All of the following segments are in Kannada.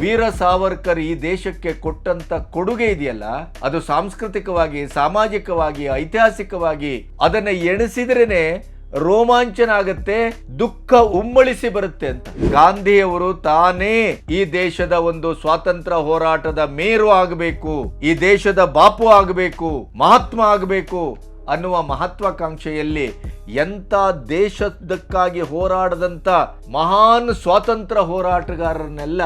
ವೀರ ಸಾವರ್ಕರ್ ಈ ದೇಶಕ್ಕೆ ಕೊಟ್ಟಂತ ಕೊಡುಗೆ ಇದೆಯಲ್ಲ, ಅದು ಸಾಂಸ್ಕೃತಿಕವಾಗಿ, ಸಾಮಾಜಿಕವಾಗಿ, ಐತಿಹಾಸಿಕವಾಗಿ ಅದನ್ನ ಎಣಿಸಿದ್ರೇನೆ ರೋಮಾಂಚನ ಆಗತ್ತೆ, ದುಃಖ ಉಮ್ಮಳಿಸಿ ಬರುತ್ತೆ ಅಂತ. ಗಾಂಧಿಯವರು ತಾನೇ ಈ ದೇಶದ ಒಂದು ಸ್ವಾತಂತ್ರ್ಯ ಹೋರಾಟದ ಮೇರು ಆಗಬೇಕು, ಈ ದೇಶದ ಬಾಪು ಆಗಬೇಕು, ಮಹಾತ್ಮ ಆಗಬೇಕು ಅನ್ನುವ ಮಹತ್ವಾಕಾಂಕ್ಷೆಯಲ್ಲಿ ಎಂತ ದೇಶದಕ್ಕಾಗಿ ಹೋರಾಡದಂತ ಮಹಾನ್ ಸ್ವಾತಂತ್ರ್ಯ ಹೋರಾಟಗಾರರನ್ನೆಲ್ಲ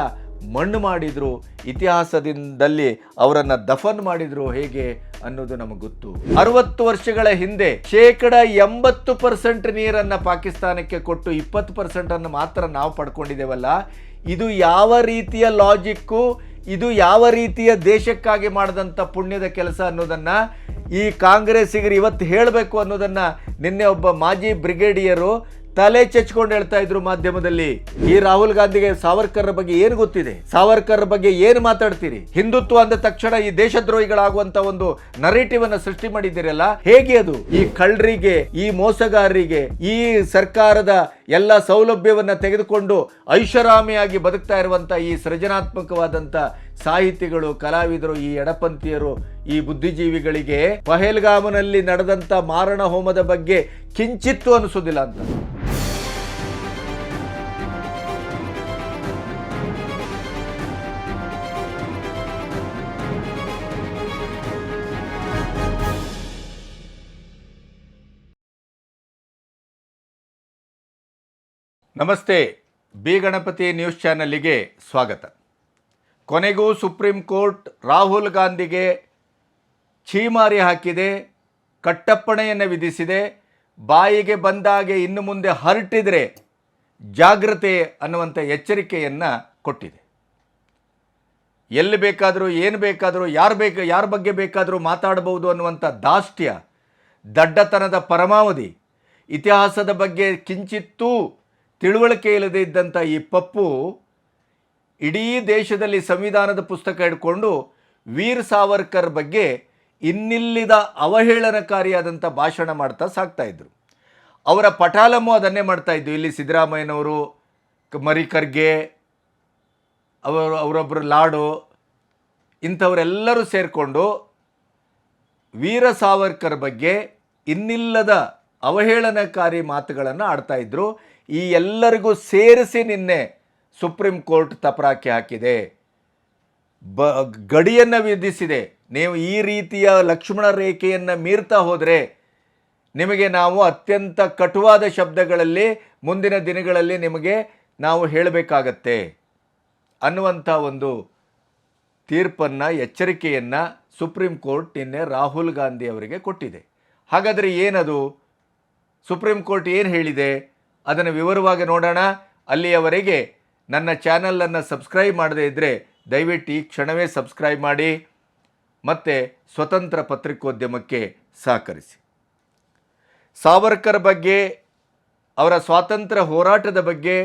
ಮಣ್ಣು ಮಾಡಿದ್ರು, ಇತಿಹಾಸದಿಂದಲೇ ಅವರನ್ನ ದಫನ್ ಮಾಡಿದ್ರು ಹೇಗೆ ಅನ್ನೋದು ನಮಗೆ ಗೊತ್ತು. 60 ವರ್ಷಗಳ ಹಿಂದೆ 80% ನೀರನ್ನ ಪಾಕಿಸ್ತಾನಕ್ಕೆ ಕೊಟ್ಟು 20% ಅನ್ನು ಮಾತ್ರ ನಾವು ಪಡ್ಕೊಂಡಿದ್ದೇವಲ್ಲ, ಇದು ಯಾವ ರೀತಿಯ ಲಾಜಿಕ್ಕು, ಇದು ಯಾವ ರೀತಿಯ ದೇಶಕ್ಕಾಗಿ ಮಾಡಿದಂಥ ಪುಣ್ಯದ ಕೆಲಸ ಅನ್ನೋದನ್ನ ಈ ಕಾಂಗ್ರೆಸ್ಸಿಗರು ಇವತ್ತು ಹೇಳಬೇಕು ಅನ್ನೋದನ್ನ ನಿನ್ನೆ ಒಬ್ಬ ಮಾಜಿ ಬ್ರಿಗೇಡಿಯರು ತಲೆ ಚೆಚ್ಕೊಂಡು ಹೇಳ್ತಾ ಇದ್ರು ಮಾಧ್ಯಮದಲ್ಲಿ. ಈ ರಾಹುಲ್ ಗಾಂಧಿಗೆ ಸಾವರ್ಕರ್ ಬಗ್ಗೆ ಏನು ಗೊತ್ತಿದೆ? ಸಾವರ್ಕರ್ ಬಗ್ಗೆ ಏನು ಮಾತಾಡ್ತೀರಿ? ಹಿಂದುತ್ವ ಅಂದ ತಕ್ಷಣ ಈ ದೇಶದ್ರೋಹಿಗಳಾಗುವಂತ ಒಂದು ನರೇಟಿವ್ ಅನ್ನ ಸೃಷ್ಟಿ ಮಾಡಿದ್ದೀರಲ್ಲ, ಹೇಗೆ ಅದು? ಈ ಕಳ್ಳರಿಗೆ, ಈ ಮೋಸಗಾರರಿಗೆ, ಈ ಸರ್ಕಾರದ ಎಲ್ಲ ಸೌಲಭ್ಯವನ್ನ ತೆಗೆದುಕೊಂಡು ಐಷಾರಾಮಿಯಾಗಿ ಬದುಕ್ತಾ ಇರುವಂತ ಈ ಸೃಜನಾತ್ಮಕವಾದಂತ ಸಾಹಿತಿಗಳು, ಕಲಾವಿದರು, ಈ ಎಡಪಂಥೀಯರು, ಈ ಬುದ್ಧಿಜೀವಿಗಳಿಗೆ ಪಹಲ್ಗಾಮನಲ್ಲಿ ನಡೆದಂತ ಮಾರಣ ಹೋಮದ ಬಗ್ಗೆ ಕಿಂಚಿತ್ತು ಅನಿಸೋದಿಲ್ಲ ಅಂತ. ನಮಸ್ತೆ, ಬಿ ಗಣಪತಿ ನ್ಯೂಸ್ ಚಾನಲ್ಗೆ ಸ್ವಾಗತ. ಕೊನೆಗೂ ಸುಪ್ರೀಂ ಕೋರ್ಟ್ ರಾಹುಲ್ ಗಾಂಧಿಗೆ ಛೀಮಾರಿ ಹಾಕಿದೆ, ಕಟ್ಟಪ್ಪಣೆಯನ್ನು ವಿಧಿಸಿದೆ. ಬಾಯಿಗೆ ಬಂದಾಗೆ ಇನ್ನು ಮುಂದೆ ಹರಟಿದರೆ ಜಾಗ್ರತೆ ಅನ್ನುವಂಥ ಎಚ್ಚರಿಕೆಯನ್ನು ಕೊಟ್ಟಿದೆ. ಎಲ್ಲಿ ಬೇಕಾದರೂ, ಏನು ಬೇಕಾದರೂ, ಯಾರ ಬಗ್ಗೆ ಬೇಕಾದರೂ ಮಾತಾಡಬಹುದು ಅನ್ನುವಂಥ ದಾಷ್ಟ್ಯ, ದಡ್ಡತನದ ಪರಮಾವಧಿ, ಇತಿಹಾಸದ ಬಗ್ಗೆ ಕಿಂಚಿತ್ತೂ ತಿಳುವಳಿಕೆ ಇಲ್ಲದೆ ಇದ್ದಂಥ ಈ ಪಪ್ಪು ಇಡೀ ದೇಶದಲ್ಲಿ ಸಂವಿಧಾನದ ಪುಸ್ತಕ ಹಿಡ್ಕೊಂಡು ವೀರ್ ಸಾವರ್ಕರ್ ಬಗ್ಗೆ ಇನ್ನಿಲ್ಲದ ಅವಹೇಳನಕಾರಿಯಾದಂಥ ಭಾಷಣ ಮಾಡ್ತಾ ಸಾಕ್ತಾ ಇದ್ರು. ಅವರ ಪಟಾಲಮ್ಮು ಅದನ್ನೇ ಮಾಡ್ತಾ ಇದ್ದು. ಇಲ್ಲಿ ಸಿದ್ದರಾಮಯ್ಯನವರು, ಮರಿ ಖರ್ಗೆ, ಅವರೊಬ್ಬರು ಲಾಡು, ಇಂಥವರೆಲ್ಲರೂ ಸೇರಿಕೊಂಡು ವೀರ ಸಾವರ್ಕರ್ ಬಗ್ಗೆ ಇನ್ನಿಲ್ಲದ ಅವಹೇಳನಕಾರಿ ಮಾತುಗಳನ್ನು ಆಡ್ತಾ ಇದ್ರು. ಈ ಎಲ್ಲರಿಗೂ ಸೇರಿಸಿ ನಿನ್ನೆ ಸುಪ್ರೀಂ ಕೋರ್ಟ್ ತಪರಾಕಿ ಹಾಕಿದೆ, ಗಡಿಯನ್ನು ವಿಧಿಸಿದೆ. ನೀವು ಈ ರೀತಿಯ ಲಕ್ಷ್ಮಣ ರೇಖೆಯನ್ನು ಮೀರ್ತಾ ಹೋದರೆ ನಿಮಗೆ ನಾವು ಅತ್ಯಂತ ಕಟುವಾದ ಶಬ್ದಗಳಲ್ಲಿ ಮುಂದಿನ ದಿನಗಳಲ್ಲಿ ನಿಮಗೆ ನಾವು ಹೇಳಬೇಕಾಗತ್ತೆ ಅನ್ನುವಂಥ ಒಂದು ತೀರ್ಪನ್ನು, ಎಚ್ಚರಿಕೆಯನ್ನು ಸುಪ್ರೀಂ ಕೋರ್ಟ್ ನಿನ್ನೆ ರಾಹುಲ್ ಗಾಂಧಿ ಅವರಿಗೆ ಕೊಟ್ಟಿದೆ. ಹಾಗಾದರೆ ಏನದು? ಸುಪ್ರೀಂ ಕೋರ್ಟ್ ಏನು ಹೇಳಿದೆ ಅದನ್ನು ವಿವರವಾಗಿ ನೋಡೋಣ. ಅಲ್ಲಿಯವರೆಗೆ ನನ್ನ ಚಾನಲನ್ನು ಸಬ್ಸ್ಕ್ರೈಬ್ ಮಾಡದೇ ಇದ್ದರೆ ದಯವಿಟ್ಟು ಈ ಕ್ಷಣವೇ ಸಬ್ಸ್ಕ್ರೈಬ್ ಮಾಡಿ ಮತ್ತು ಸ್ವತಂತ್ರ ಪತ್ರಿಕೋದ್ಯಮಕ್ಕೆ ಸಹಕರಿಸಿ. ಸಾವರ್ಕರ್ ಬಗ್ಗೆ, ಅವರ ಸ್ವಾತಂತ್ರ್ಯ ಹೋರಾಟದ ಬಗ್ಗೆ,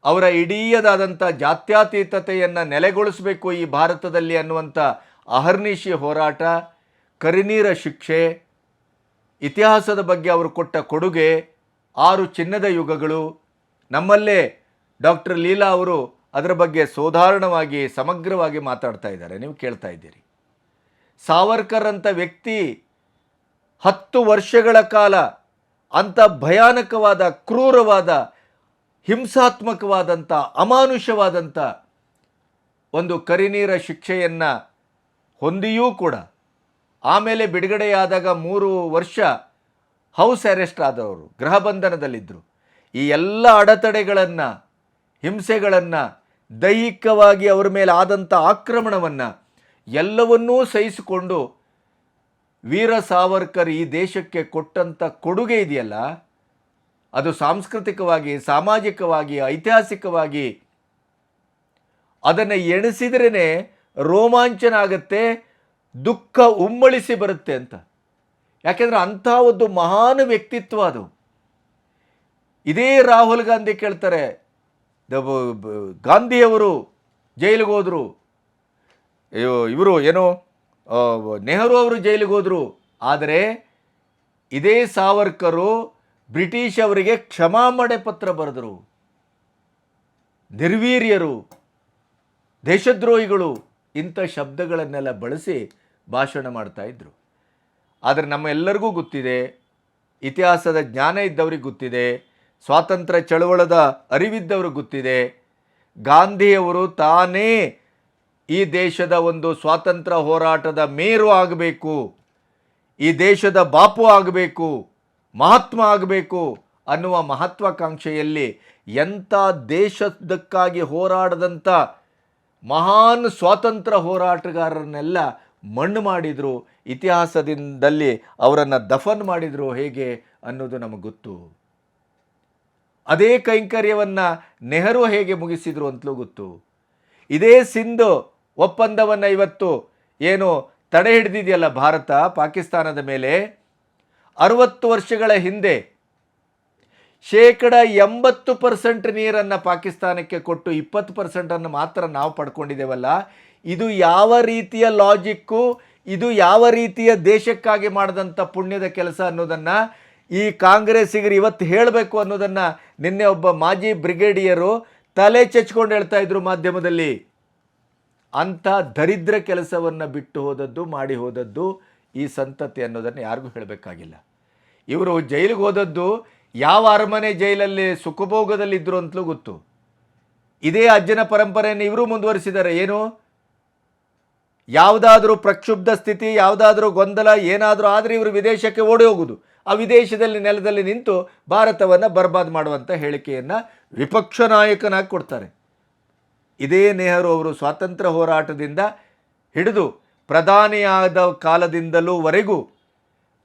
ಅವರ ಇಡೀದಾದಂಥ ಜಾತ್ಯತೀತತೆಯನ್ನು ನೆಲೆಗೊಳಿಸಬೇಕು ಈ ಭಾರತದಲ್ಲಿ ಅನ್ನುವಂಥ ಅಹರ್ನಿಶಿ ಹೋರಾಟ, ಕರಿನೀರ ಶಿಕ್ಷೆ, ಇತಿಹಾಸದ ಬಗ್ಗೆ ಅವರು ಕೊಟ್ಟ ಕೊಡುಗೆ, 6 ಚಿನ್ನದ ಯುಗಗಳು, ನಮ್ಮಲ್ಲೇ ಡಾಕ್ಟರ್ ಲೀಲಾ ಅವರು ಅದರ ಬಗ್ಗೆ ಸೋದಾಹರಣವಾಗಿ, ಸಮಗ್ರವಾಗಿ ಮಾತಾಡ್ತಾ ಇದ್ದಾರೆ, ನೀವು ಕೇಳ್ತಾ ಇದ್ದೀರಿ. ಸಾವರ್ಕರ್ ಅಂತ ವ್ಯಕ್ತಿ 10 ವರ್ಷಗಳ ಕಾಲ ಅಂಥ ಭಯಾನಕವಾದ, ಕ್ರೂರವಾದ, ಹಿಂಸಾತ್ಮಕವಾದಂಥ, ಅಮಾನುಷವಾದಂಥ ಒಂದು ಕರಿನೀರ ಶಿಕ್ಷೆಯನ್ನು ಹೊಂದಿಯೂ ಕೂಡ ಆಮೇಲೆ ಬಿಡುಗಡೆಯಾದಾಗ 3 ವರ್ಷ ಹೌಸ್ ಅರೆಸ್ಟ್ ಆದವರು, ಗೃಹ ಬಂಧನದಲ್ಲಿದ್ದರು. ಈ ಎಲ್ಲ ಅಡೆತಡೆಗಳನ್ನು, ಹಿಂಸೆಗಳನ್ನು, ದೈಹಿಕವಾಗಿ ಅವರ ಮೇಲೆ ಆದಂಥ ಆಕ್ರಮಣವನ್ನು ಎಲ್ಲವನ್ನೂ ಸಹಿಸಿಕೊಂಡು ವೀರ ಸಾವರ್ಕರ್ ಈ ದೇಶಕ್ಕೆ ಕೊಟ್ಟಂಥ ಕೊಡುಗೆ ಇದೆಯಲ್ಲ, ಅದು ಸಾಂಸ್ಕೃತಿಕವಾಗಿ, ಸಾಮಾಜಿಕವಾಗಿ, ಐತಿಹಾಸಿಕವಾಗಿ ಅದನ್ನು ಎಣಿಸಿದ್ರೇ ರೋಮಾಂಚನ ಆಗುತ್ತೆ, ದುಃಖ ಉಮ್ಮಳಿಸಿ ಬರುತ್ತೆ ಅಂತ. ಯಾಕೆಂದರೆ ಅಂಥ ಒಂದು ಮಹಾನ್ ವ್ಯಕ್ತಿತ್ವ ಅದು. ಇದೇ ರಾಹುಲ್ ಗಾಂಧಿ ಕೇಳ್ತಾರೆ, ಗಾಂಧಿಯವರು ಜೈಲಿಗೆ ಹೋದರು, ಇವರು ಏನೋ ನೆಹರು ಅವರು ಜೈಲಿಗೆ ಹೋದರು, ಆದರೆ ಇದೇ ಸಾವರ್ಕರು ಬ್ರಿಟಿಷ್ ಅವರಿಗೆ ಕ್ಷಮಾಮಣೆ ಪತ್ರ ಬರೆದರು. ನಿರ್ವೀರ್ಯರು, ದೇಶದ್ರೋಹಿಗಳು ಇಂಥ ಶಬ್ದಗಳನ್ನೆಲ್ಲ ಬಳಸಿ ಭಾಷಣ ಮಾಡ್ತಾ ಇದ್ರು. ಆದರೆ ನಮ್ಮ ಎಲ್ಲರಿಗೂ ಗೊತ್ತಿದೆ, ಇತಿಹಾಸದ ಜ್ಞಾನ ಇದ್ದವ್ರಿಗೆ ಗೊತ್ತಿದೆ, ಸ್ವಾತಂತ್ರ್ಯ ಚಳವಳದ ಅರಿವಿದ್ದವ್ರಿಗೆ ಗೊತ್ತಿದೆ, ಗಾಂಧಿಯವರು ತಾನೇ ಈ ದೇಶದ ಒಂದು ಸ್ವಾತಂತ್ರ್ಯ ಹೋರಾಟದ ಮೇರು ಆಗಬೇಕು, ಈ ದೇಶದ ಬಾಪು ಆಗಬೇಕು, ಮಹಾತ್ಮ ಆಗಬೇಕು ಅನ್ನುವ ಮಹತ್ವಾಕಾಂಕ್ಷೆಯಲ್ಲಿ ಎಂಥ ದೇಶದಕ್ಕಾಗಿ ಹೋರಾಡದಂಥ ಮಹಾನ್ ಸ್ವಾತಂತ್ರ್ಯ ಹೋರಾಟಗಾರರನ್ನೆಲ್ಲ ಮಣ್ಣು ಮಾಡಿದರು, ಇತಿಹಾಸದಿಂದಲೇ ಅವರನ್ನು ದಫನ್ ಮಾಡಿದರು ಹೇಗೆ ಅನ್ನೋದು ನಮಗೆ ಗೊತ್ತು. ಅದೇ ಕೈಂಕರ್ಯವನ್ನು ನೆಹರು ಹೇಗೆ ಮುಗಿಸಿದರು ಅಂತಲೂ ಗೊತ್ತು. ಇದೇ ಸಿಂಧ್ ಒಪ್ಪಂದವನ್ನು ಇವತ್ತು ಏನು ತಡೆ ಹಿಡಿದಿದೆಯಲ್ಲ ಭಾರತ ಪಾಕಿಸ್ತಾನದ ಮೇಲೆ, 60 ವರ್ಷಗಳ ಹಿಂದೆ 80% ನೀರನ್ನು ಪಾಕಿಸ್ತಾನಕ್ಕೆ ಕೊಟ್ಟು 20% ಮಾತ್ರ ನಾವು ಪಡ್ಕೊಂಡಿದ್ದೇವಲ್ಲ, ಇದು ಯಾವ ರೀತಿಯ ಲಾಜಿಕ್ಕು, ಇದು ಯಾವ ರೀತಿಯ ದೇಶಕ್ಕಾಗಿ ಮಾಡಿದಂಥ ಪುಣ್ಯದ ಕೆಲಸ ಅನ್ನೋದನ್ನು ಈ ಕಾಂಗ್ರೆಸ್ಸಿಗರು ಇವತ್ತು ಹೇಳಬೇಕು ಅನ್ನೋದನ್ನು ನಿನ್ನೆ ಒಬ್ಬ ಮಾಜಿ ಬ್ರಿಗೇಡಿಯರು ತಲೆ ಚೆಚ್ಕೊಂಡು ಹೇಳ್ತಾ ಇದ್ರು ಮಾಧ್ಯಮದಲ್ಲಿ. ಅಂಥ ದರಿದ್ರ ಕೆಲಸವನ್ನು ಬಿಟ್ಟು ಹೋದದ್ದು, ಮಾಡಿ ಹೋದದ್ದು ಈ ಸಂತತಿ ಅನ್ನೋದನ್ನು ಯಾರಿಗೂ ಹೇಳಬೇಕಾಗಿಲ್ಲ. ಇವರು ಜೈಲಿಗೆ ಹೋದದ್ದು ಯಾವ ಅರಮನೆ ಜೈಲಲ್ಲಿ ಸುಖಭೋಗದಲ್ಲಿದ್ದರು ಅಂತಲೂ ಗೊತ್ತು. ಇದೇ ಅಜ್ಜನ ಪರಂಪರೆಯನ್ನು ಇವರು ಮುಂದುವರಿಸಿದ್ದಾರೆ. ಏನು, ಯಾವುದಾದ್ರೂ ಪ್ರಕ್ಷುಬ್ಧ ಸ್ಥಿತಿ, ಯಾವುದಾದ್ರೂ ಗೊಂದಲ ಏನಾದರೂ ಆದರೆ ಇವರು ವಿದೇಶಕ್ಕೆ ಓಡಿ ಹೋಗುವುದು, ಆ ವಿದೇಶದಲ್ಲಿ ನೆಲದಲ್ಲಿ ನಿಂತು ಭಾರತವನ್ನು ಬರ್ಬಾದ್ ಮಾಡುವಂಥ ಹೇಳಿಕೆಯನ್ನು ವಿಪಕ್ಷ ನಾಯಕನಾಗಿ ಕೊಡ್ತಾರೆ. ಇದೇ ನೆಹರು ಅವರು ಸ್ವಾತಂತ್ರ್ಯ ಹೋರಾಟದಿಂದ ಹಿಡಿದು ಪ್ರಧಾನಿಯಾದ ಕಾಲದಿಂದಲೂ ವರೆಗೂ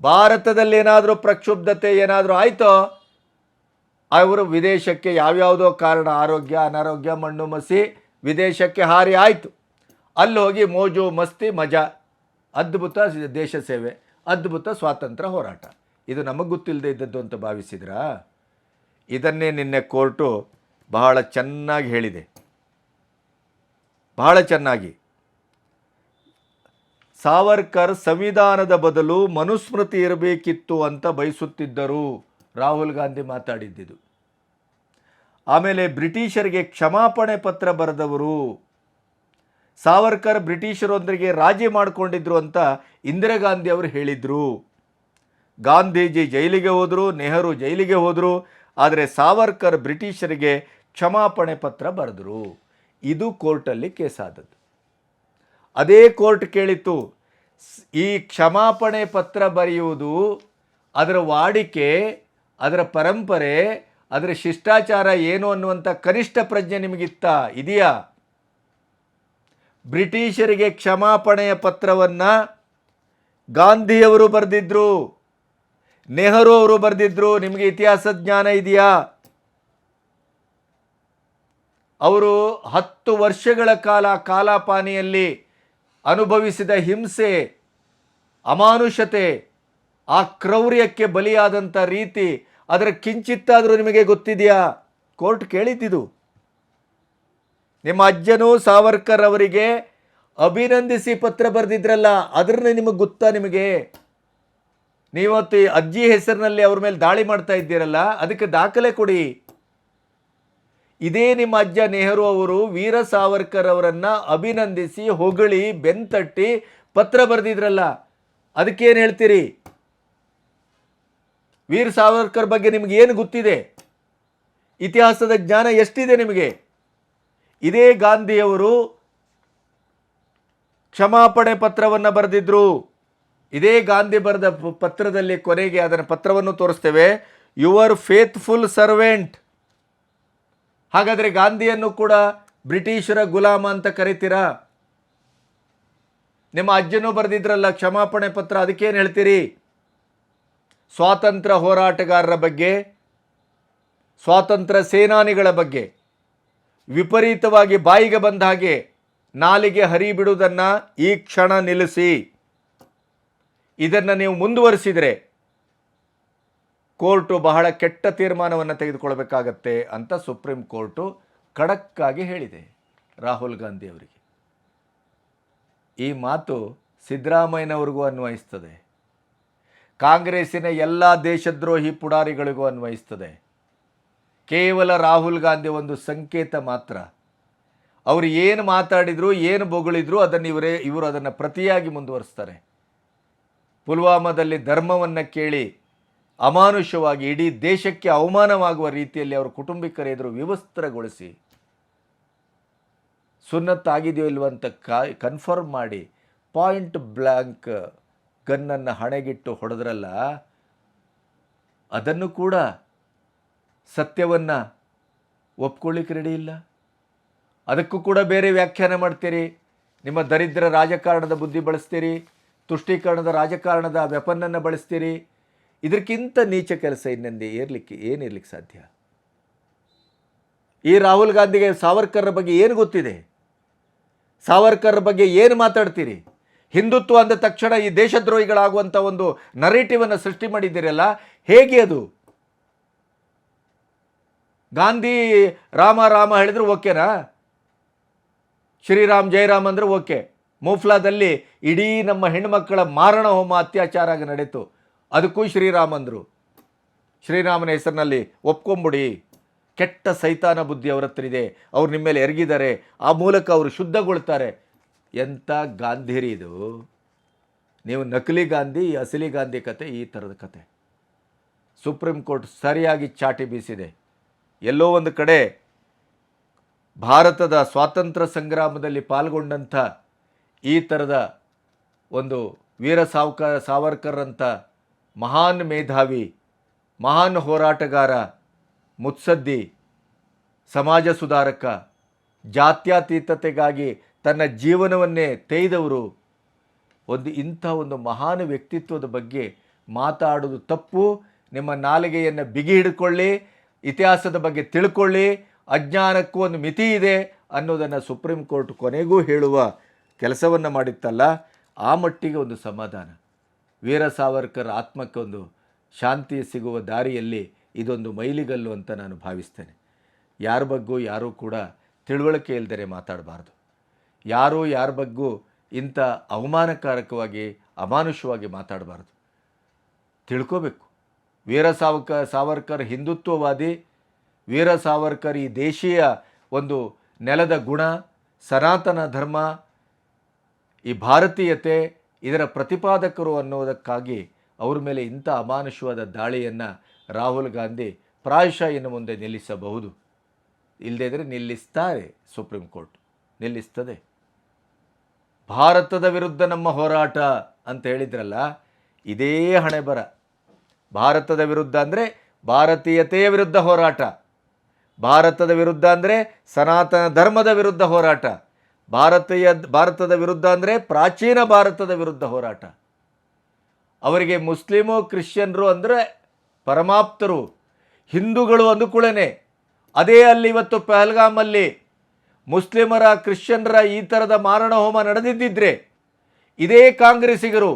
ಭಾರತದಲ್ಲಿ ಏನಾದರೂ ಪ್ರಕ್ಷುಬ್ಧತೆ ಏನಾದರೂ ಆಯಿತೋ ಅವರು ವಿದೇಶಕ್ಕೆ ಯಾವ್ಯಾವುದೋ ಕಾರಣ, ಆರೋಗ್ಯ ಅನಾರೋಗ್ಯ ಮಣ್ಣು ಮಸಿ ವಿದೇಶಕ್ಕೆ ಹಾರಿ ಆಯಿತು. ಅಲ್ಲಿ ಹೋಗಿ ಮೋಜು ಮಸ್ತಿ ಮಜಾ, ಅದ್ಭುತ ದೇಶ ಸೇವೆ, ಅದ್ಭುತ ಸ್ವಾತಂತ್ರ್ಯ ಹೋರಾಟ. ಇದು ನಮಗೆ ಗೊತ್ತಿಲ್ಲದೆ ಇದ್ದದ್ದು ಅಂತ ಭಾವಿಸಿದ್ರಾ? ಇದನ್ನೇ ನಿನ್ನೆ ಕೋರ್ಟು ಬಹಳ ಚೆನ್ನಾಗಿ ಹೇಳಿದೆ, ಬಹಳ ಚೆನ್ನಾಗಿ. ಸಾವರ್ಕರ್ ಸಂವಿಧಾನದ ಬದಲು ಮನುಸ್ಮೃತಿ ಇರಬೇಕಿತ್ತು ಅಂತ ಬಯಸುತ್ತಿದ್ದರು, ರಾಹುಲ್ ಗಾಂಧಿ ಮಾತಾಡಿದ್ದಿದ್ದು. ಆಮೇಲೆ ಬ್ರಿಟಿಷರಿಗೆ ಕ್ಷಮಾಪಣೆ ಪತ್ರ ಬರೆದವರು, ಸಾವರ್ಕರ್ ಬ್ರಿಟಿಷರೊಂದಿಗೆ ರಾಜಿ ಮಾಡಿಕೊಂಡಿದ್ರು ಅಂತ ಇಂದಿರಾ ಗಾಂಧಿ ಅವರು ಹೇಳಿದರು. ಗಾಂಧೀಜಿ ಜೈಲಿಗೆ ಹೋದರು, ನೆಹರು ಜೈಲಿಗೆ ಹೋದರು, ಆದರೆ ಸಾವರ್ಕರ್ ಬ್ರಿಟಿಷರಿಗೆ ಕ್ಷಮಾಪಣೆ ಪತ್ರ ಬರೆದರು. ಇದು ಕೋರ್ಟಲ್ಲಿ ಕೇಸಾದದ್ದು. ಅದೇ ಕೋರ್ಟ್ ಕೇಳಿತ್ತು, ಈ ಕ್ಷಮಾಪಣೆ ಪತ್ರ ಬರೆಯುವುದು ಅದರ ವಾಡಿಕೆ, ಅದರ ಪರಂಪರೆ, ಅದರ ಶಿಷ್ಟಾಚಾರ ಏನು ಅನ್ನುವಂಥ ಕನಿಷ್ಠ ಪ್ರಜ್ಞೆ ಇದೆಯಾ? ಬ್ರಿಟಿಷರಿಗೆ ಕ್ಷಮಾಪಣೆಯ ಪತ್ರವನ್ನು ಗಾಂಧಿಯವರು ಬರೆದಿದ್ರು, ನೆಹರು ಅವರು ಬರೆದಿದ್ರು. ನಿಮಗೆ ಇತಿಹಾಸ ಜ್ಞಾನ ಇದೆಯಾ? ಅವರು 10 ವರ್ಷಗಳ ಕಾಲ ಕಾಲಾಪಾನಿಯಲ್ಲಿ ಅನುಭವಿಸಿದ ಹಿಂಸೆ, ಅಮಾನುಷತೆ, ಆ ಕ್ರೌರ್ಯಕ್ಕೆ ಬಲಿಯಾದಂಥ ರೀತಿ, ಅದರ ಕಿಂಚಿತ್ತಾದರೂ ನಿಮಗೆ ಗೊತ್ತಿದೆಯಾ? ಕೋರ್ಟ್ ಕೇಳಿದ್ದಿದ್ದು. ನಿಮ್ಮ ಅಜ್ಜನೂ ಸಾವರ್ಕರ್ ಅವರಿಗೆ ಅಭಿನಂದಿಸಿ ಪತ್ರ ಬರೆದಿದ್ರಲ್ಲ, ಅದನ್ನ ನಿಮಗೆ ಗೊತ್ತಾ? ನಿಮಗೆ ನೀವತ್ತು ಅಜ್ಜಿ ಹೆಸರಿನಲ್ಲಿ ಅವ್ರ ಮೇಲೆ ದಾಳಿ ಮಾಡ್ತಾ ಇದ್ದೀರಲ್ಲ, ಅದಕ್ಕೆ ದಾಖಲೆ ಕೊಡಿ. ಇದೇ ನಿಮ್ಮ ಅಜ್ಜ ನೆಹರು ಅವರು ವೀರ ಸಾವರ್ಕರ್ ಅವರನ್ನು ಅಭಿನಂದಿಸಿ ಹೊಗಳಿ ಬೆನ್ತಟ್ಟಿ ಪತ್ರ ಬರೆದಿದ್ರಲ್ಲ, ಅದಕ್ಕೇನು ಹೇಳ್ತೀರಿ? ವೀರ ಸಾವರ್ಕರ್ ಬಗ್ಗೆ ನಿಮಗೆ ಏನು ಗೊತ್ತಿದೆ? ಇತಿಹಾಸದ ಜ್ಞಾನ ಎಷ್ಟಿದೆ ನಿಮಗೆ? ಇದೇ ಗಾಂಧಿಯವರು ಕ್ಷಮಾಪಣೆ ಪತ್ರವನ್ನು ಬರೆದಿದ್ರು. ಇದೇ ಗಾಂಧಿ ಬರೆದ ಪತ್ರದಲ್ಲಿ ಕೊನೆಗೆ ಅದರ ಪತ್ರವನ್ನು ತೋರಿಸ್ತೇವೆ, ಯುವರ್ ಫೇತ್ಫುಲ್ ಸರ್ವೆಂಟ್. ಹಾಗಾದರೆ ಗಾಂಧಿಯನ್ನು ಕೂಡ ಬ್ರಿಟಿಷರ ಗುಲಾಮ ಅಂತ ಕರಿತೀರಾ? ನಿಮ್ಮ ಅಜ್ಜನೂ ಬರೆದಿದ್ರಲ್ಲ ಕ್ಷಮಾಪಣೆ ಪತ್ರ, ಅದಕ್ಕೇನು ಹೇಳ್ತೀರಿ? ಸ್ವಾತಂತ್ರ್ಯ ಹೋರಾಟಗಾರರ ಬಗ್ಗೆ, ಸ್ವಾತಂತ್ರ್ಯ ಸೇನಾನಿಗಳ ಬಗ್ಗೆ ವಿಪರೀತವಾಗಿ ಬಾಯಿಗೆ ಬಂದ ಹಾಗೆ ನಾಲಿಗೆ ಹರಿಬಿಡುವುದನ್ನು ಈ ಕ್ಷಣ ನಿಲ್ಲಿಸಿ. ಇದನ್ನು ನೀವು ಮುಂದುವರಿಸಿದರೆ ಕೋರ್ಟು ಬಹಳ ಕೆಟ್ಟ ತೀರ್ಮಾನವನ್ನು ತೆಗೆದುಕೊಳ್ಬೇಕಾಗತ್ತೆ ಅಂತ ಸುಪ್ರೀಂ ಕೋರ್ಟು ಖಡಕ್ಕಾಗಿ ಹೇಳಿದೆ ರಾಹುಲ್ ಗಾಂಧಿ ಅವರಿಗೆ. ಈ ಮಾತು ಸಿದ್ದರಾಮಯ್ಯನವ್ರಿಗೂ ಅನ್ವಯಿಸ್ತದೆ, ಕಾಂಗ್ರೆಸ್ಸಿನ ಎಲ್ಲ ದೇಶದ್ರೋಹಿ ಪುಡಾರಿಗಳಿಗೂ ಅನ್ವಯಿಸ್ತದೆ. ಕೇವಲ ರಾಹುಲ್ ಗಾಂಧಿ ಒಂದು ಸಂಕೇತ ಮಾತ್ರ. ಅವರು ಏನು ಮಾತಾಡಿದ್ರು, ಏನು ಬೊಗಳಿದ್ರು ಅದನ್ನು ಇವರು ಅದನ್ನು ಪ್ರತಿಯಾಗಿ ಮುಂದುವರಿಸ್ತಾರೆ. ಪುಲ್ವಾಮಾದಲ್ಲಿ ಧರ್ಮವನ್ನು ಕೇಳಿ ಅಮಾನುಷವಾಗಿ ಇಡೀ ದೇಶಕ್ಕೆ ಅವಮಾನವಾಗುವ ರೀತಿಯಲ್ಲಿ ಅವರ ಕುಟುಂಬಿಕರ ಎದುರು ವಿವಸ್ತ್ರಗೊಳಿಸಿ ಸುನ್ನತ್ತಾಗಿದೆಯೋ ಇಲ್ವ ಅಂತ ಕನ್ಫರ್ಮ್ ಮಾಡಿ ಪಾಯಿಂಟ್ ಬ್ಲ್ಯಾಂಕ್ ಗನ್ನನ್ನು ಹಣೆಗಿಟ್ಟು ಹೊಡೆದ್ರಲ್ಲ, ಅದನ್ನು ಕೂಡ ಸತ್ಯವನ್ನು ಒಪ್ಕೊಳ್ಳಿಕ್ಕೆ ರೆಡಿ ಇಲ್ಲ. ಅದಕ್ಕೂ ಕೂಡ ಬೇರೆ ವ್ಯಾಖ್ಯಾನ ಮಾಡ್ತೀರಿ. ನಿಮ್ಮ ದರಿದ್ರ ರಾಜಕಾರಣದ ಬುದ್ಧಿ ಬಳಸ್ತೀರಿ, ತುಷ್ಟೀಕರಣದ ರಾಜಕಾರಣದ ವೆಪನ್ನನ್ನು ಬಳಸ್ತೀರಿ. ಇದಕ್ಕಿಂತ ನೀಚ ಕೆಲಸ ಏನಿರಲಿಕ್ಕೆ ಸಾಧ್ಯ? ಈ ರಾಹುಲ್ ಗಾಂಧಿಗೆ ಸಾವರ್ಕರ್ ಬಗ್ಗೆ ಏನು ಗೊತ್ತಿದೆ? ಸಾವರ್ಕರ್ ಬಗ್ಗೆ ಏನು ಮಾತಾಡ್ತೀರಿ? ಹಿಂದುತ್ವ ಅಂದ ತಕ್ಷಣ ಈ ದೇಶದ್ರೋಹಿಗಳಾಗುವಂಥ ಒಂದು ನರೇಟಿವನ್ನು ಸೃಷ್ಟಿ ಮಾಡಿದ್ದೀರಲ್ಲ, ಹೇಗೆ ಅದು? ಗಾಂಧಿ ರಾಮ ರಾಮ ಹೇಳಿದ್ರು ಓಕೆನಾ? ಶ್ರೀರಾಮ್ ಜಯರಾಮ್ ಅಂದರೆ ಓಕೆ. ಮೂಫ್ಲಾದಲ್ಲಿ ಇಡೀ ನಮ್ಮ ಹೆಣ್ಣುಮಕ್ಕಳ ಮಾರಣ ಹೋಮ ಅತ್ಯಾಚಾರ ನಡೀತು, ಅದಕ್ಕೂ ಶ್ರೀರಾಮ್ ಅಂದರು. ಶ್ರೀರಾಮನ ಹೆಸರಿನಲ್ಲಿ ಒಪ್ಕೊಂಬಿಡಿ. ಕೆಟ್ಟ ಸೈತಾನ ಬುದ್ಧಿ ಅವ್ರ ಹತ್ರ ಇದೆ, ಅವ್ರು ನಿಮ್ಮ ಮೇಲೆ ಎರಗಿದ್ದಾರೆ, ಆ ಮೂಲಕ ಅವರು ಶುದ್ಧಗೊಳ್ತಾರೆ. ಎಂಥ ಗಾಂಧಿರಿ ಇದು! ನೀವು ನಕಲಿ ಗಾಂಧಿ, ಅಸಲಿ ಗಾಂಧಿ ಕತೆ ಈ ಥರದ ಕತೆ. ಸುಪ್ರೀಂ ಕೋರ್ಟ್ ಸರಿಯಾಗಿ ಚಾಟಿ ಬೀಸಿದೆ. ಎಲ್ಲೋ ಒಂದು ಕಡೆ ಭಾರತದ ಸ್ವಾತಂತ್ರ್ಯ ಸಂಗ್ರಾಮದಲ್ಲಿ ಪಾಲ್ಗೊಂಡಂಥ ಈ ಥರದ ಒಂದು ವೀರ ಸಾವರ್ಕರ್ ಅಂತ ಮಹಾನ್ ಮೇಧಾವಿ, ಮಹಾನ್ ಹೋರಾಟಗಾರ, ಮುತ್ಸದ್ದಿ, ಸಮಾಜ ಸುಧಾರಕ, ಜಾತ್ಯತೀತತೆಗಾಗಿ ತನ್ನ ಜೀವನವನ್ನೇ ತೆಗೆದವರು, ಇಂಥ ಒಂದು ಮಹಾನ್ ವ್ಯಕ್ತಿತ್ವದ ಬಗ್ಗೆ ಮಾತಾಡೋದು ತಪ್ಪು. ನಿಮ್ಮ ನಾಲಿಗೆಯನ್ನು ಬಿಗಿ ಹಿಡ್ಕೊಳ್ಳಿ, ಇತಿಹಾಸದ ಬಗ್ಗೆ ತಿಳ್ಕೊಳ್ಳಿ, ಅಜ್ಞಾನಕ್ಕೂ ಒಂದು ಮಿತಿ ಇದೆ ಅನ್ನೋದನ್ನು ಸುಪ್ರೀಂ ಕೋರ್ಟ್ ಕೊನೆಗೂ ಹೇಳುವ ಕೆಲಸವನ್ನು ಮಾಡಿತ್ತಲ್ಲ, ಆ ಮಟ್ಟಿಗೆ ಒಂದು ಸಮಾಧಾನ. ವೀರ ಸಾವರ್ಕರ್ ಆತ್ಮಕ್ಕೆ ಒಂದು ಶಾಂತಿ ಸಿಗುವ ದಾರಿಯಲ್ಲಿ ಇದೊಂದು ಮೈಲಿಗಲ್ಲು ಅಂತ ನಾನು ಭಾವಿಸ್ತೇನೆ. ಯಾರ ಬಗ್ಗೂ ಯಾರೂ ಕೂಡ ತಿಳುವಳಿಕೆ ಇಲ್ಲದೆ ಮಾತಾಡಬಾರ್ದು. ಯಾರ ಬಗ್ಗೂ ಇಂಥ ಅವಮಾನಕಾರಕವಾಗಿ ಅಮಾನುಷವಾಗಿ ಮಾತಾಡಬಾರ್ದು. ತಿಳ್ಕೋಬೇಕು. ವೀರ ಸಾವರ್ಕರ್ ಹಿಂದುತ್ವವಾದಿ, ವೀರ ಸಾವರ್ಕರ್ ಈ ದೇಶೀಯ ಒಂದು ನೆಲದ ಗುಣ, ಸನಾತನ ಧರ್ಮ, ಈ ಭಾರತೀಯತೆ, ಇದರ ಪ್ರತಿಪಾದಕರು ಅನ್ನೋದಕ್ಕಾಗಿ ಅವ್ರ ಮೇಲೆ ಇಂಥ ಅಮಾನುಷವಾದ ದಾಳಿಯನ್ನು ರಾಹುಲ್ ಗಾಂಧಿ ಪ್ರಾಯಶಃ ಇನ್ನು ಮುಂದೆ ನಿಲ್ಲಿಸಬಹುದು. ಇಲ್ಲದೇ ಇದ್ದರೆ ನಿಲ್ಲಿಸ್ತಾರೆ. Supreme court ನಿಲ್ಲಿಸ್ತದೆ. ಭಾರತದ ವಿರುದ್ಧ ನಮ್ಮ ಹೋರಾಟ ಅಂತ ಹೇಳಿದ್ರಲ್ಲ, ಇದೇ ಹಣೆ ಬರ. ಭಾರತದ ವಿರುದ್ಧ ಅಂದರೆ ಭಾರತೀಯತೆಯ ವಿರುದ್ಧ ಹೋರಾಟ, ಭಾರತದ ವಿರುದ್ಧ ಅಂದರೆ ಸನಾತನ ಧರ್ಮದ ವಿರುದ್ಧ ಹೋರಾಟ, ಭಾರತದ ವಿರುದ್ಧ ಅಂದರೆ ಪ್ರಾಚೀನ ಭಾರತದ ವಿರುದ್ಧ ಹೋರಾಟ. ಅವರಿಗೆ ಮುಸ್ಲಿಮು ಕ್ರಿಶ್ಚಿಯನ್ರು ಅಂದರೆ ಪರಮಾಪ್ತರು, ಹಿಂದೂಗಳು ಅಂದುಕೂಡಲೇ. ಅದೇ ಅಲ್ಲಿ ಇವತ್ತು ಪಹಲ್ಗಾಮಲ್ಲಿ ಮುಸ್ಲಿಮರ ಕ್ರಿಶ್ಚಿಯನ್ರ ಈ ಥರದ ಮಾರಣ ಹೋಮ ನಡೆದಿದ್ದರೆ ಇದೇ ಕಾಂಗ್ರೆಸ್ಸಿಗರು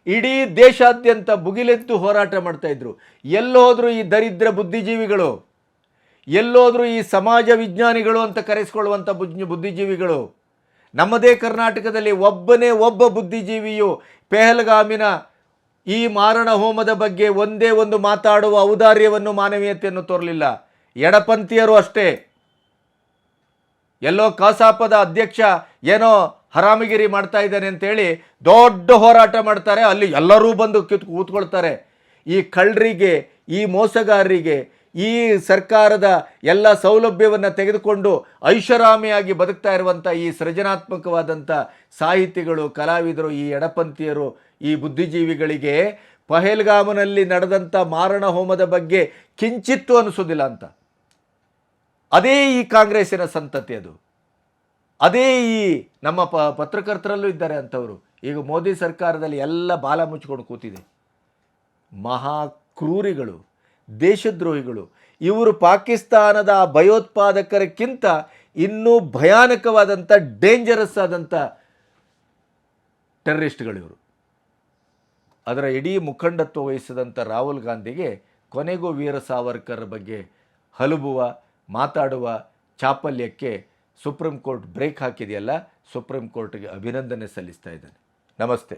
ಇಡೀ ದೇಶಾದ್ಯಂತ ಭುಗಿಲೆದ್ದು ಹೋರಾಟ ಮಾಡ್ತಾಯಿದ್ರು. ಎಲ್ಲೋದ್ರೂ ಈ ದರಿದ್ರ ಬುದ್ಧಿಜೀವಿಗಳು, ಎಲ್ಲೋದ್ರೂ ಈ ಸಮಾಜ ವಿಜ್ಞಾನಿಗಳು ಅಂತ ಕರೆಸಿಕೊಳ್ಳುವಂಥ ಬುದ್ಧಿಜೀವಿಗಳು. ನಮ್ಮದೇ ಕರ್ನಾಟಕದಲ್ಲಿ ಒಬ್ಬನೇ ಒಬ್ಬ ಬುದ್ಧಿಜೀವಿಯು ಪೆಹಲ್ಗಾಮಿನ ಈ ಮಾರಣ ಹೋಮದ ಬಗ್ಗೆ ಒಂದೇ ಒಂದು ಮಾತಾಡುವ ಔದಾರ್ಯವನ್ನು, ಮಾನವೀಯತೆಯನ್ನು ತೋರಲಿಲ್ಲ. ಎಡಪಂಥೀಯರು ಅಷ್ಟೇ. ಎಲ್ಲೋ ಕಸಾಪದ ಅಧ್ಯಕ್ಷ ಏನೋ ಹರಾಮಿಗಿರಿ ಮಾಡ್ತಾ ಇದ್ದಾನೆ ಅಂತೇಳಿ ದೊಡ್ಡ ಹೋರಾಟ ಮಾಡ್ತಾರೆ. ಅಲ್ಲಿ ಎಲ್ಲರೂ ಬಂದು ಕೂತ್ಕೊಳ್ತಾರೆ. ಈ ಕಳ್ಳರಿಗೆ, ಈ ಮೋಸಗಾರರಿಗೆ, ಈ ಸರ್ಕಾರದ ಎಲ್ಲ ಸೌಲಭ್ಯವನ್ನು ತೆಗೆದುಕೊಂಡು ಐಷಾರಾಮಿಯಾಗಿ ಬದುಕ್ತಾ ಇರುವಂಥ ಈ ಸೃಜನಾತ್ಮಕವಾದಂಥ ಸಾಹಿತಿಗಳು, ಕಲಾವಿದರು, ಈ ಎಡಪಂಥೀಯರು, ಈ ಬುದ್ಧಿಜೀವಿಗಳಿಗೆ ಪಹಲ್ಗಾಮನಲ್ಲಿ ನಡೆದಂಥ ಮಾರಣ ಹೋಮದ ಬಗ್ಗೆ ಕಿಂಚಿತ್ತೂ ಅನಿಸೋದಿಲ್ಲ ಅಂತ. ಅದೇ ಈ ಕಾಂಗ್ರೆಸ್ಸಿನ ಸಂತತಿ. ಅದೇ ಈ ನಮ್ಮ ಪತ್ರಕರ್ತರಲ್ಲೂ ಇದ್ದಾರೆ ಅಂಥವರು. ಈಗ ಮೋದಿ ಸರ್ಕಾರದಲ್ಲಿ ಎಲ್ಲ ಬಾಲ ಮುಚ್ಚಿಕೊಂಡು ಕೂತಿದೆ. ಮಹಾ ಕ್ರೂರಿಗಳು, ದೇಶದ್ರೋಹಿಗಳು ಇವರು. ಪಾಕಿಸ್ತಾನದ ಭಯೋತ್ಪಾದಕರಕ್ಕಿಂತ ಇನ್ನೂ ಭಯಾನಕವಾದಂಥ, ಡೇಂಜರಸ್ ಆದಂಥ ಟೆರರಿಸ್ಟ್ಗಳು ಇವರು. ಅದರ ಇಡೀ ಮುಖಂಡತ್ವ ವಹಿಸಿದಂಥ ರಾಹುಲ್ ಗಾಂಧಿಗೆ ಕೊನೆಗೂ ವೀರ ಸಾವರ್ಕರ್ ಬಗ್ಗೆ ಹಲುಬುವ, ಮಾತಾಡುವ ಚಾಪಲ್ಯಕ್ಕೆ ಸುಪ್ರೀಂ ಕೋರ್ಟ್ ಬ್ರೇಕ್ ಹಾಕಿದೆಯಲ್ಲ, ಸುಪ್ರೀಂ ಕೋರ್ಟ್ಗೆ ಅಭಿನಂದನೆ ಸಲ್ಲಿಸ್ತಾ ಇದ್ದಾನೆ. ನಮಸ್ತೆ.